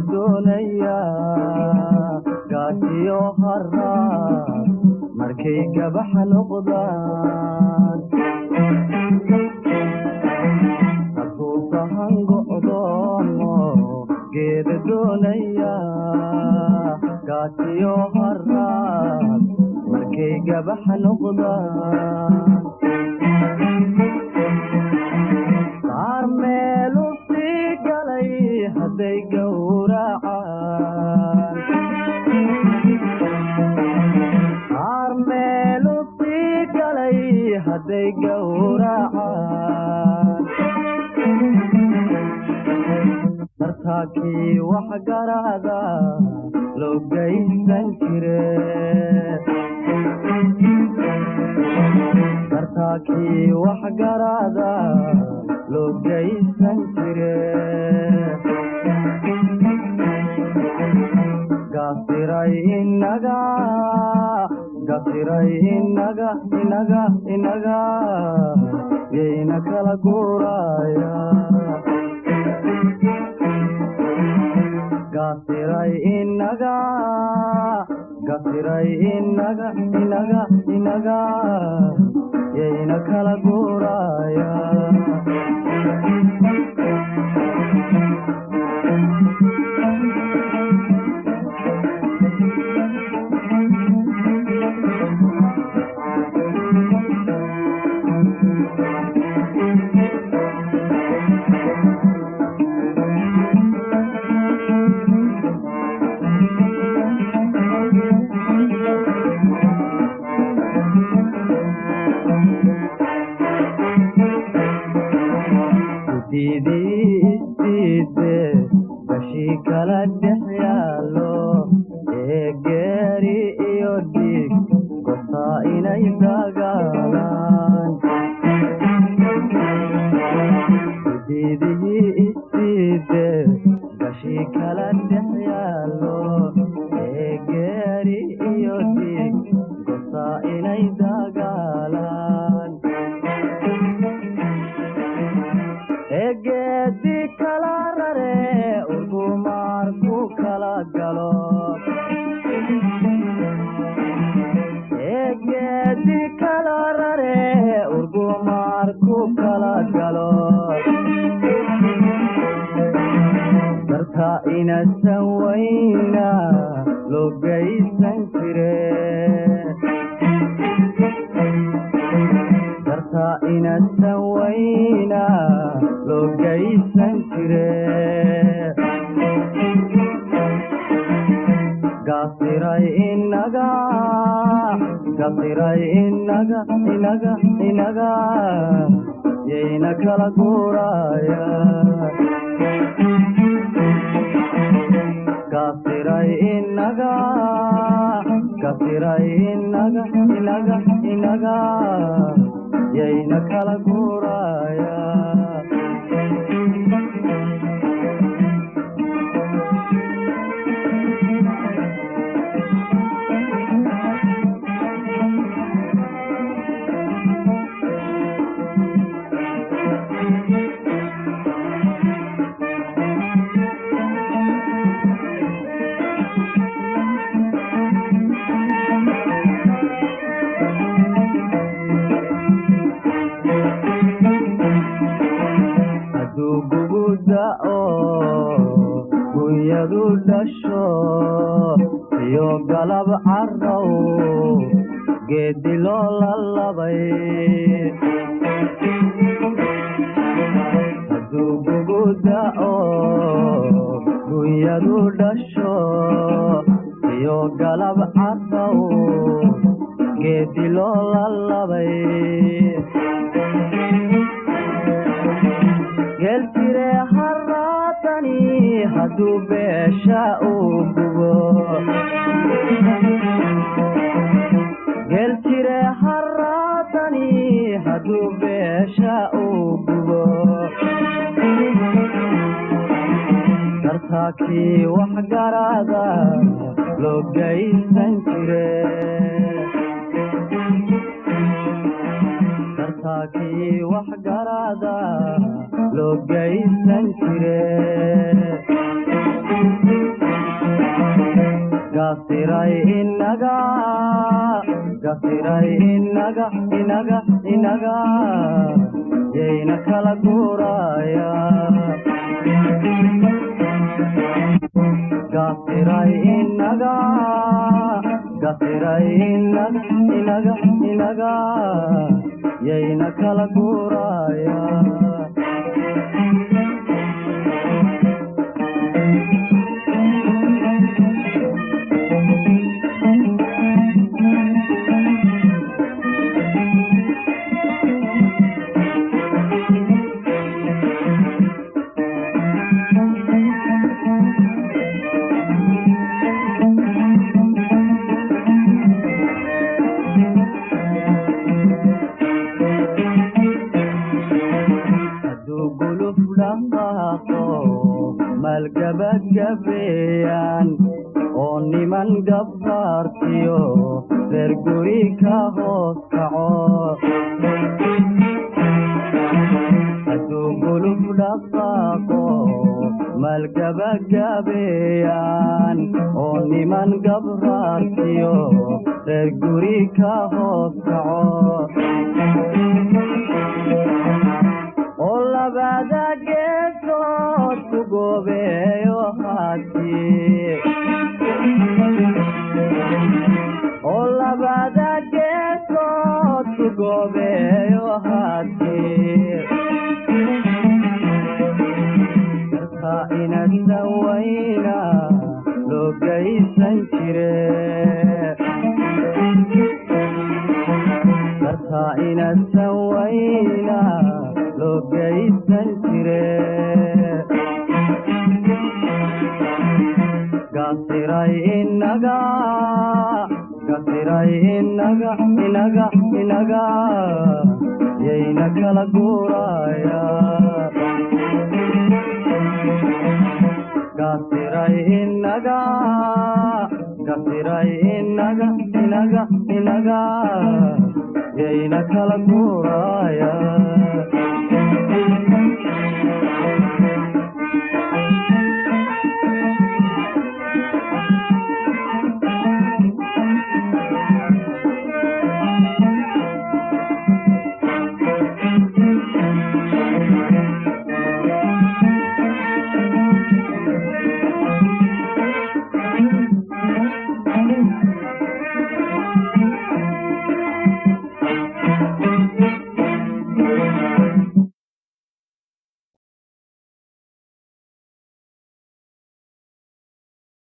doonaya gaadiyo harra markay gabax noqdaan asuusahan go'doomo geeda doonaya gaadiyo harra markay gabax noqdaan qaar meelu sii galay hadday gowracaan qaar meelu sii galay hadday gowracaan dartaakii wax garaada loo gaysan jire dartaakii wax garaada loo gaysan jire gasiray inaga yayna kala guuraya gasiray inaga yayna kala guuraya bashii kala dhex yaalo ee geeri iyo dhiig gosaa inay dagaalaan diidihii isiide bashii kala dhex yaalo ee geeri iyo dhiig gosaa inay dagaalaan egeedi kala rare urgumaarku kala galo egeedi kala rare urgumaarku kala galo darta inasan wayna loo gaysan jire darta inasan wayna loo gaysan jire gasiray inaga yayna kala guuraya gasiray inaga yayna kala guuraya gunyadu dhasho iyo galab carrow geedi loo lalabay hadduu gugu da'o gunyadu dhasho iyo galab carrow geedi loo lalabay gel jire harraatani hadduu beesha uu gubo gel jire harraatani hadduu beesha uu gubo dartaakii wax garaada loo gaysan jire dartaakii wax garaada loo gaysan jire gasiray inaga yayna kala guuraya gasiray inaga yayna kala guuraya malgabagabeeyaan oo niman gabbaartiyo reer guri ka hoos kaco hadduu guluf dhaqaaqo malgabagabeeyaan oo niman gabbaartiyo reer guri ka hoos kaco oo labada geesood ku goobeeyo haddii oo labada geesood ku goobeeyo haddii karta inasan wayna loo gaysan jire karta inasan wayna loo gaysan jire gasiray inaga yayna kala guuraya gasiray inaga yayna kala guuraya